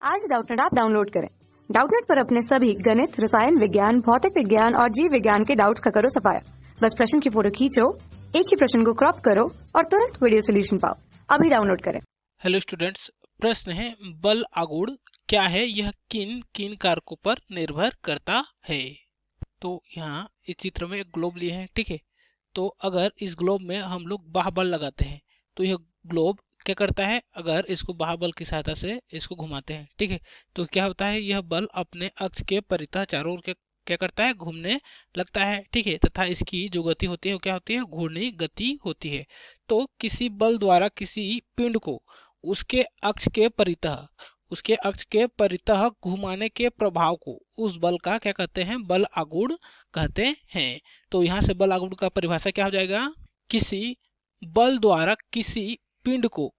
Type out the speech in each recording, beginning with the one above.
आज Doubtnut app download करें। Doubtnut पर अपने सभी गणित, रसायन विज्ञान, भौतिक विज्ञान और जीव विज्ञान के डाउट्स का करो सफाया। बस प्रश्न की फोटो खींचो, एक ही प्रश्न को क्रॉप करो और तुरंत वीडियो सोल्यूशन पाओ। अभी डाउनलोड करें। हेलो स्टूडेंट्स, प्रश्न है बल आघूर्ण क्या है, यह किन किन कारकों पर निर्भर करता है। तो यहाँ इस चित्र में एक ग्लोब लिए हैं, ठीक है। तो अगर इस ग्लोब में हम लोग बाह्य बल लगाते हैं तो यह ग्लोब क्या करता है, अगर इसको बाह्य बल की सहायता से इसको घुमाते हैं, ठीक है, तो क्या होता है, यह बल अपने अक्ष के परितः चारों ओर क्या करता है, घूमने लगता है, ठीक है। तथा इसकी जो गति होती है वो क्या होती है, घूर्णी गति होती है। तो किसी बल द्वारा किसी पिंड को उसके अक्ष के परितः घुमाने के प्रभाव को उस बल का क्या कहते हैं, बल आघूर्ण कहते हैं। तो यहाँ से बल आघूर्ण का परिभाषा क्या हो जाएगा, किसी बल द्वारा किसी पिंड को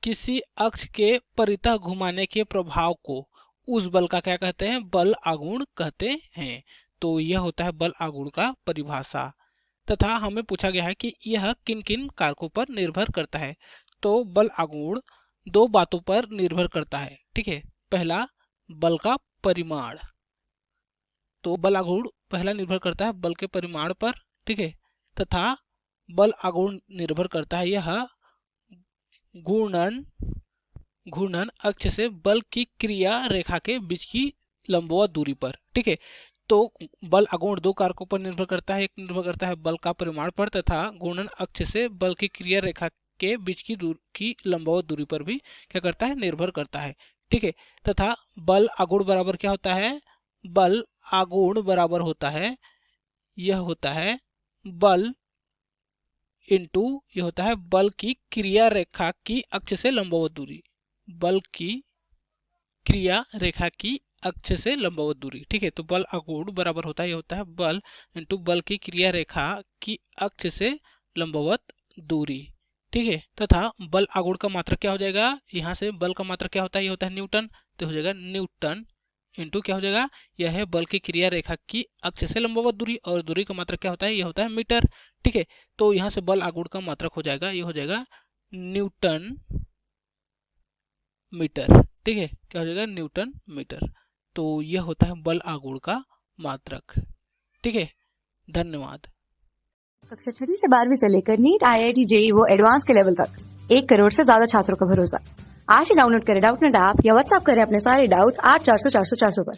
किसी अक्ष के परितः घुमाने के प्रभाव को उस बल का क्या कहते हैं, बल आघूर्ण कहते हैं। तो यह होता है बल आघूर्ण का परिभाषा। तथा हमें पूछा गया है कि यह किन किन कारकों पर निर्भर करता है। तो बल आघूर्ण दो बातों पर निर्भर करता है, ठीक है। पहला, बल का परिमाण। तो बल आघूर्ण पहला निर्भर करता है बल के परिमाण पर, ठीक है। तथा बल आघूर्ण निर्भर करता है यह घूर्णन अक्ष से बल की क्रिया रेखा के बीच की लंबवत दूरी पर, ठीक है। तो बल आघूर्ण दो कारकों पर निर्भर करता है, एक निर्भर करता है बल का परिमाण पर तथा घूर्णन अक्ष से बल की क्रिया रेखा के बीच की लंबवत दूरी पर भी क्या करता है, निर्भर करता है, ठीक है। तथा बल आघूर्ण बराबर क्या होता है, बल आघूर्ण बराबर होता है, यह होता है बल इंटू यह होता है बल की क्रिया रेखा की अक्ष से लंबवत दूरी, बल की क्रिया रेखा की अक्ष से लंबवत दूरी, ठीक है। तो बल आघूर्ण बराबर होता है, यह होता है बल इंटू बल की क्रिया रेखा की अक्ष से लंबवत दूरी, ठीक है। तथा बल आघूर्ण का मात्रक क्या हो जाएगा, यहाँ से बल का मात्रक क्या होता है, ये होता है न्यूटन। तो हो जाएगा न्यूटन इंटू क्या हो जाएगा, यह है बल की क्रिया रेखा की अक्ष से लंबवत दूरी और दूरी का मात्रक क्या होता है, यह होता है मीटर, ठीक है। तो यहाँ से बल आघूर्ण का मात्रक हो जाएगा, ये हो जाएगा न्यूटन मीटर, ठीक है। क्या हो जाएगा, न्यूटन मीटर। तो यह होता है बल आघूर्ण का मात्रक, ठीक है। धन्यवाद। कक्षा 6 से 12वीं से लेकर नीट, IIT, JEE वो एडवांस के लेवल तक 1 करोड़ से ज्यादा छात्रों का भरोसा। आज ही डाउनलोड करें डाउटनेट ऐप या व्हाट्सएप करें अपने सारे डाउट्स 8400 400 400 पर।